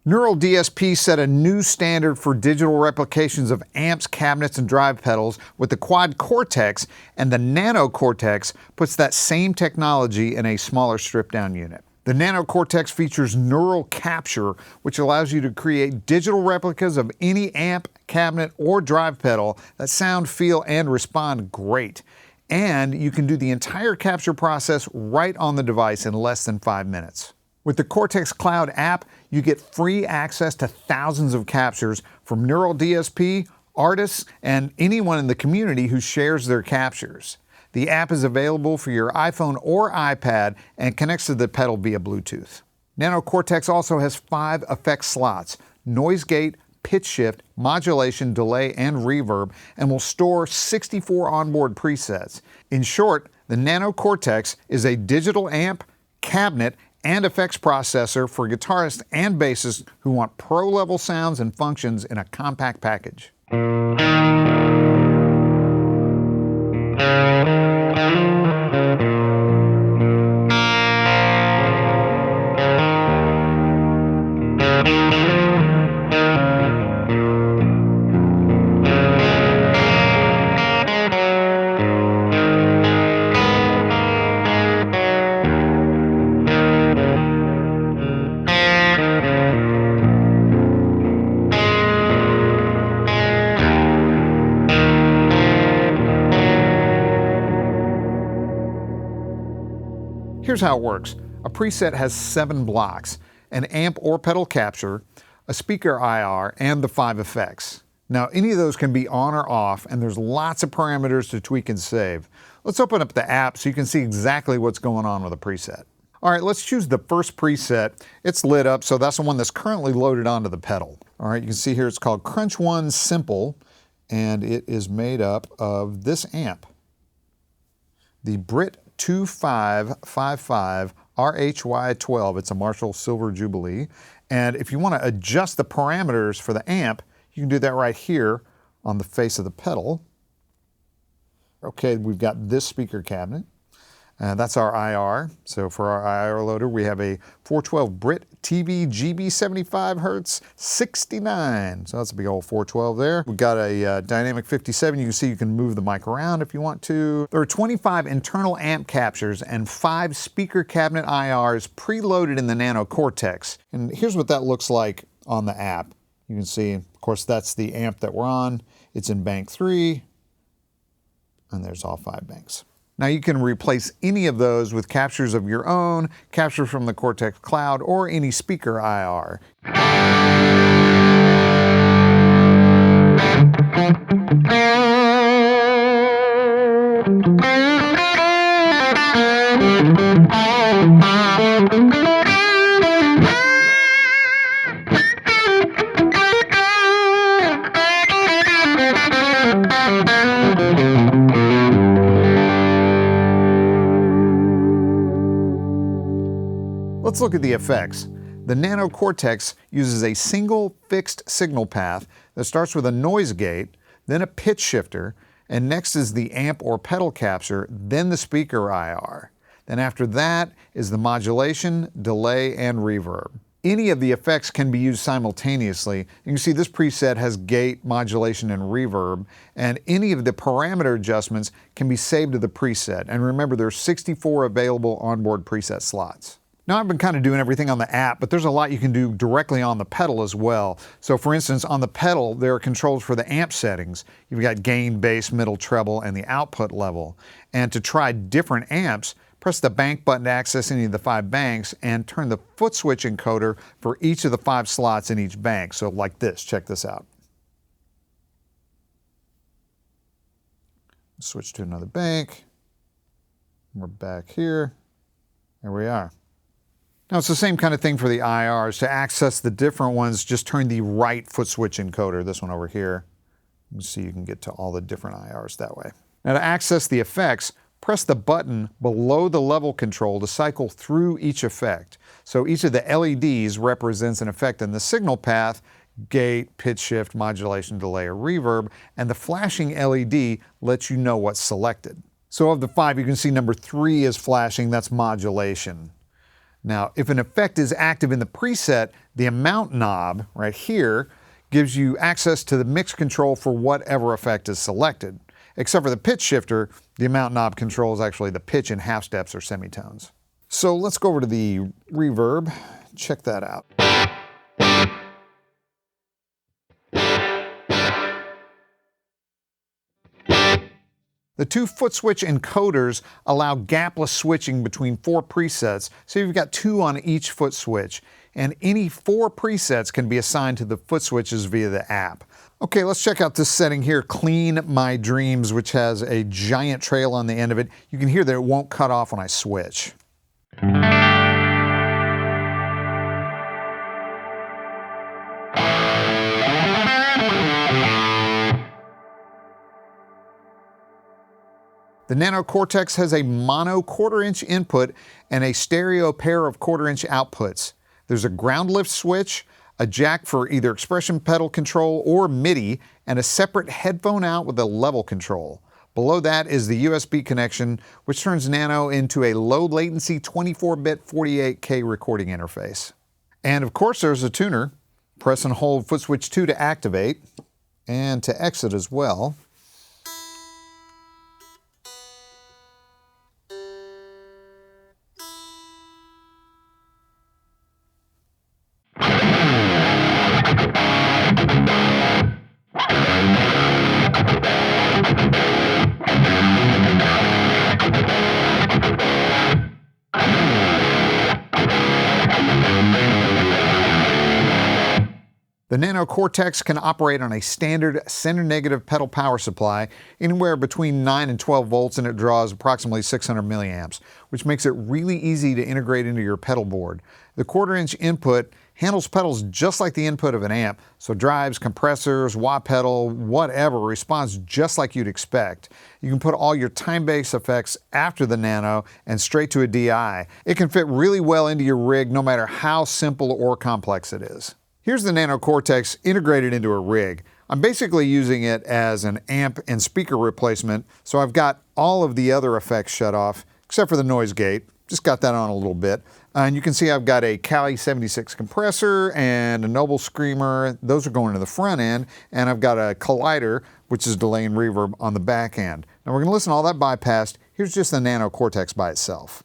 Neural DSP set a new standard for digital replications of amps, cabinets, and drive pedals with the Quad Cortex, and the Nano Cortex puts that same technology in a smaller stripped-down unit. The Nano Cortex features neural capture, which allows you to create digital replicas of any amp, cabinet, or drive pedal that sound, feel, and respond great. And you can do the entire capture process right on the device in less than 5 minutes. With the Cortex Cloud app, you get free access to thousands of captures from Neural DSP, artists, and anyone in the community who shares their captures. The app is available for your iPhone or iPad and connects to the pedal via Bluetooth. Nano Cortex also has 5 effect slots: noise gate, pitch shift, modulation, delay, and reverb, and will store 64 onboard presets. In short, the Nano Cortex is a digital amp, cabinet, and effects processor for guitarists and bassists who want pro-level sounds and functions in a compact package. Here's how it works. A preset has 7 blocks: an amp or pedal capture, a speaker IR, and the 5 effects. Now, any of those can be on or off, and there's lots of parameters to tweak and save. Let's open up the app so you can see exactly what's going on with a preset. All right, let's choose the first preset. It's lit up, so that's the one that's currently loaded onto the pedal. All right, you can see here it's called Crunch One Simple, and it is made up of this amp, the Brit 2555 RHY12. It's a Marshall Silver Jubilee. And if you want to adjust the parameters for the amp, you can do that right here on the face of the pedal. Okay, we've got this speaker cabinet. That's our IR. So for our IR loader, we have a 412 Brit TV GB 75Hz 69. So that's a big old 412 there. We've got a dynamic 57. You can see you can move the mic around if you want to. There are 25 internal amp captures and 5 speaker cabinet IRs preloaded in the Nano Cortex. And here's what that looks like on the app. You can see, of course, that's the amp that we're on. It's in bank 3, and there's all 5 banks. Now you can replace any of those with captures of your own, capture from the Cortex Cloud, or any speaker IR. Let's look at the effects. The Nano Cortex uses a single fixed signal path that starts with a noise gate, then a pitch shifter, and next is the amp or pedal capture, then the speaker IR. Then after that is the modulation, delay, and reverb. Any of the effects can be used simultaneously. You can see this preset has gate, modulation, and reverb, and any of the parameter adjustments can be saved to the preset. And remember, there are 64 available onboard preset slots. Now I've been kind of doing everything on the app, but there's a lot you can do directly on the pedal as well. So for instance, on the pedal, there are controls for the amp settings. You've got gain, bass, middle, treble, and the output level. And to try different amps, press the bank button to access any of the 5 banks and turn the foot switch encoder for each of the 5 slots in each bank. So like this, check this out. Switch to another bank. We're back here. There we are. Now it's the same kind of thing for the IRs. To access the different ones, just turn the right foot switch encoder, this one over here. You see you can get to all the different IRs that way. Now to access the effects, press the button below the level control to cycle through each effect. So each of the LEDs represents an effect in the signal path, gate, pitch shift, modulation, delay, or reverb, and the flashing LED lets you know what's selected. So of the 5, you can see number 3 is flashing, that's modulation. Now, if an effect is active in the preset, the amount knob right here gives you access to the mix control for whatever effect is selected. Except for the pitch shifter, the amount knob controls actually the pitch in half steps or semitones. So let's go over to the reverb, check that out. The 2 foot switch encoders allow gapless switching between 4 presets, so you've got 2 on each foot switch, and any 4 presets can be assigned to the foot switches via the app. Okay, let's check out this setting here, Clean My Dreams, which has a giant trail on the end of it. You can hear that it won't cut off when I switch. The Nano Cortex has a mono 1/4 inch input and a stereo pair of 1/4 inch outputs. There's a ground lift switch, a jack for either expression pedal control or MIDI, and a separate headphone out with a level control. Below that is the USB connection, which turns Nano into a low latency 24-bit 48K recording interface. And of course there's a tuner. Press and hold foot switch 2 to activate, and to exit as well. The Nano Cortex can operate on a standard center negative pedal power supply, anywhere between 9 and 12 volts, and it draws approximately 600 milliamps, which makes it really easy to integrate into your pedal board. The 1/4 inch input handles pedals just like the input of an amp, so drives, compressors, wah pedal, whatever, responds just like you'd expect. You can put all your time-based effects after the Nano and straight to a DI. It can fit really well into your rig no matter how simple or complex it is. Here's the Nano Cortex integrated into a rig. I'm basically using it as an amp and speaker replacement, so I've got all of the other effects shut off, except for the noise gate. Just got that on a little bit. And you can see I've got a Cali 76 compressor and a Noble Screamer. Those are going to the front end, and I've got a collider, which is delay and reverb, on the back end. Now we're going to listen to all that bypassed. Here's just the Nano Cortex by itself.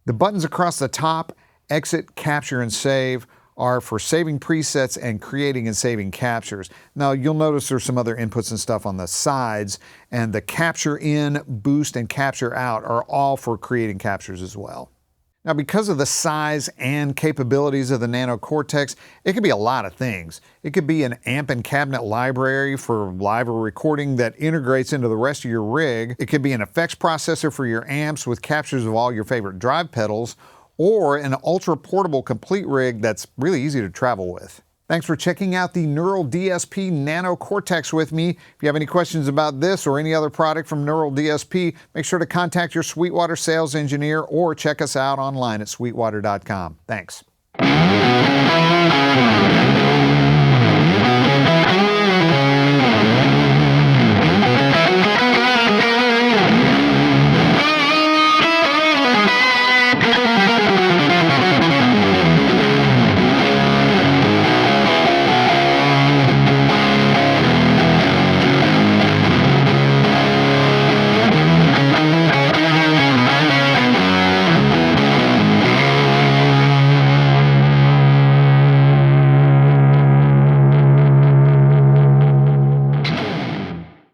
The buttons across the top, exit, capture, and save, are for saving presets and creating and saving captures. Now you'll notice there's some other inputs and stuff on the sides, and the capture in, boost, and capture out are all for creating captures as well. Now because of the size and capabilities of the Nano Cortex, it could be a lot of things. It could be an amp and cabinet library for live or recording that integrates into the rest of your rig. It could be an effects processor for your amps with captures of all your favorite drive pedals, or an ultra-portable complete rig that's really easy to travel with. Thanks for checking out the Neural DSP Nano Cortex with me. If you have any questions about this or any other product from Neural DSP, make sure to contact your Sweetwater sales engineer or check us out online at sweetwater.com. Thanks.